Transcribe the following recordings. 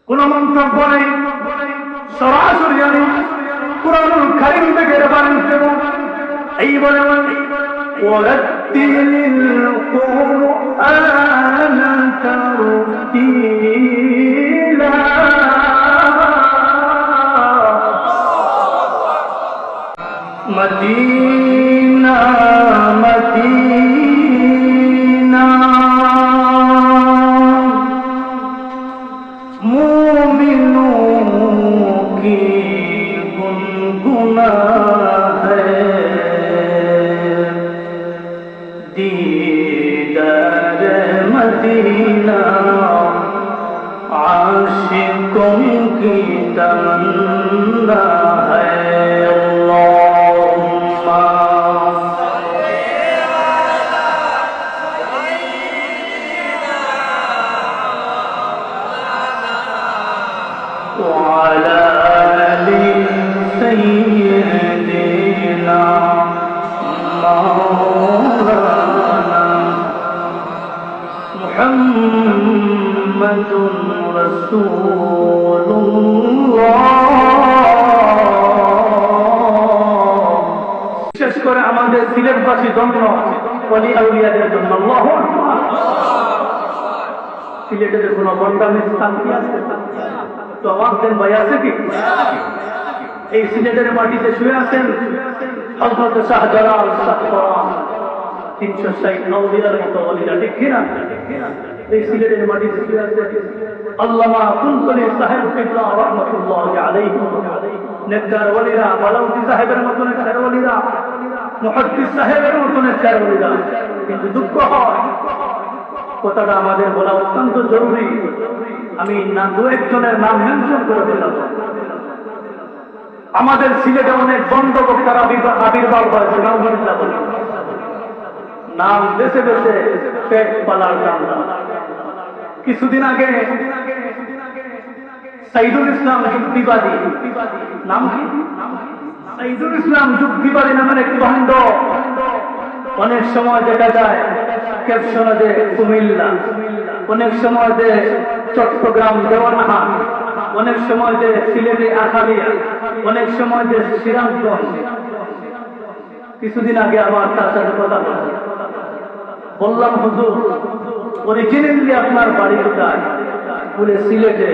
কোন মন্তব্য নেই, সরাসরি আমি কুরআনুল কারীম থেকে রেফারেন্স দেব। এই বলে ওয়ারাত্তিলিল কুরআনা তারতিলা। মদিনা মদিনা मोमिनों की गुनगुना है, दीदार मदीना आशिकों की तमन्ना है। وعلى آل سيدنا مولانا محمد رسول الله। বিশেষ করে আমাদের সিলেটবাসী ধন্য ওলি আউলিয়াদের জন্য আল্লাহু আকবার। সিলেটের কোনো বন্ডামের স্থান কি আছে? তো আমাদের ভাই আছে কি? এই সিলেটের মাটিতে শুয়ে আছেন হযরত শাহজালাল শাহপরান 360 নওদিয়ার মতো ওলিরা, ঠিক কিনা? এই সিলেটের মাটিতে শুয়ে আছে আল্লামা কুলতলি সাহেব কিবলা রাহমাতুল্লাহি আলাইহি, নেককার ওলিরা, বালাউতি সাহেবের মতো নেককার ওলিরা, মুহাদ্দিস সাহেবের মতো নেককার ওলিরা। কিন্তু দুঃখ হয়, কথাটা আমাদের বলা অত্যন্ত জরুরি, আমি না দু একজনের নাম মেনশন করে দিলাম। আমাদের সিলেটে অনেক বন্ধ বক্তার আবির্ভাব হয়েছে, নাম দেশে দেশে পেট পালার নাম। কিছুদিন আগে সাইদুল ইসলাম যুক্তিবাদী, নাম কি? সাইদুল ইসলাম যুক্তিবাদী নামের এক ভণ্ড, অনেক সময় দেখা যায় ক্যাপশনে যে কুমিল্লা, অনেক সময় যে চট্টগ্রাম দেওয়ানহাট, অনেক সময় যে সিলেটে আখালিয়া, অনেক সময় যে সিরাজগঞ্জ। কিছুদিন আগে আমার তার সাথে কথা বললাম, হুজুর অরিজিনালি আপনার বাড়ি কোথায়? বলে সিলেটে।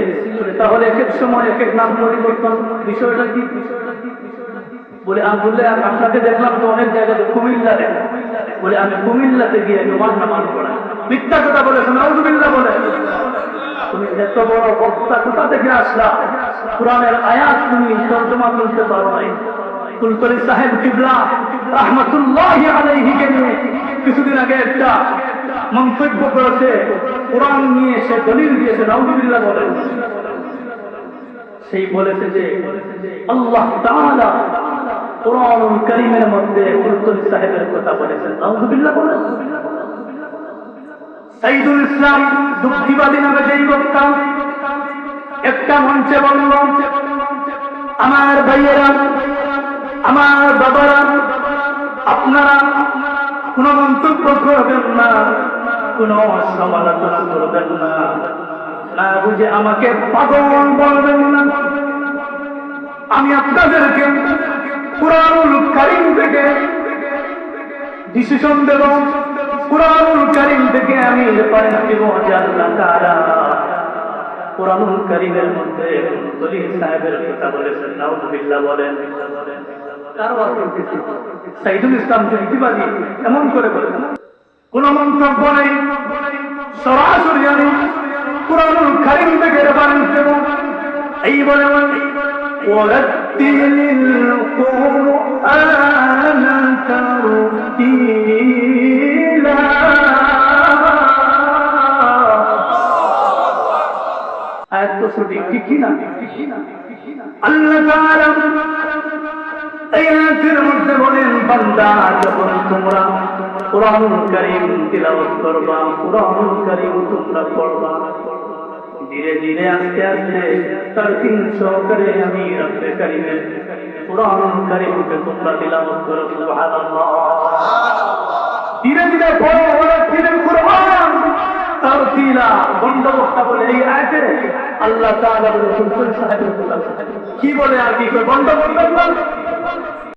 তাহলে এক এক সময় এক এক নাম পরিবর্তন, বিষয়টা কি? বলে আমি বললে আপনাকে দেখলাম তো অনেক জায়গাতে কুমিল্লাতে। বলে আমি কুমিল্লাতে গিয়ে জমান নামাজ পড়াই। মিথ্যা কথা বলেছে, নাউযুবিল্লাহ বলে। তুমি এত বড় বক্তা কোথা থেকে আসলা? কুরআনের আয়াত তুমি তরজমা করতে পারো নাই। কুলতলি সাহেব কিবলা রাহমাতুল্লাহি আলাইহি কে নিয়ে কিছুদিন আগে একটা মন্তব্য করেছে, কোরআন নিয়ে সে দলিল দিয়েছে, নাউযুবিল্লাহ বলে। সেই বলেছে যে আল্লাহ তাআলা কুরআনুল কারীমের মধ্যে কুলতলি সাহেবের কথা বলেছেন, নাউযুবিল্লাহ বলে। সাইদুল ইসলাম যুক্তিবাদী নামে যেই বক্তা একটা মঞ্চে বলল, আমার ভাইয়েরা, আমার বাবারা, আপনারা কোন মন্তব্য করবেন না, কোন সমালোচনা করবেন না, না বুঝে আমাকে পাগল বলবেন না। আমি আপনাদেরকে কুরআনুল কারীম থেকে ডিসিশন দেব, কুরআনুল কারীম থেকে আমি রেফারেন্স দেব যে আল্লাহ তাআলা কুরআনুল কারীমের মধ্যে কুলতলি সাহেবের কথা বলেছেন, নাউযুবিল্লাহ বলেন। কারবার করতেছি সাইদুল ইসলাম যুক্তিবাদী এমন করে বলেন, কোন মন্তব্য নেই, সরাসরি আমি কুরআনুল কারীম থেকে রেফারেন্স দেব। এই বলে ওয়ারাত্তিলিল কুরআনা তারতিলা। আয়াত তো সঠিক, ঠিক কি না? আল্লাহ তাআলা এই আয়াতের মধ্যে বলেন, বান্দা যখন তোমরা কুরআনুল কারীম তিলাওয়াত করবা, কুরআনুল কারীম তোমরা পড়বা, ধীরে ধীরে আস্তে আস্তে তারতিল সহকারে আমি রব্বে কারীমের কুরআনুল কারীমকে তোমরা তিলাওয়াত করো। সুবহানাল্লাহ। ধীরে ধীরে পড়ো, ওয়ারাত্তিলিল কুরআন তাওতিলা বন্ধবক্তা বলে এই আয়াতে আল্লাহ তাআলা বলে রাসূল সাহেব কি বলে আর কি করে বন্ধ করবেন না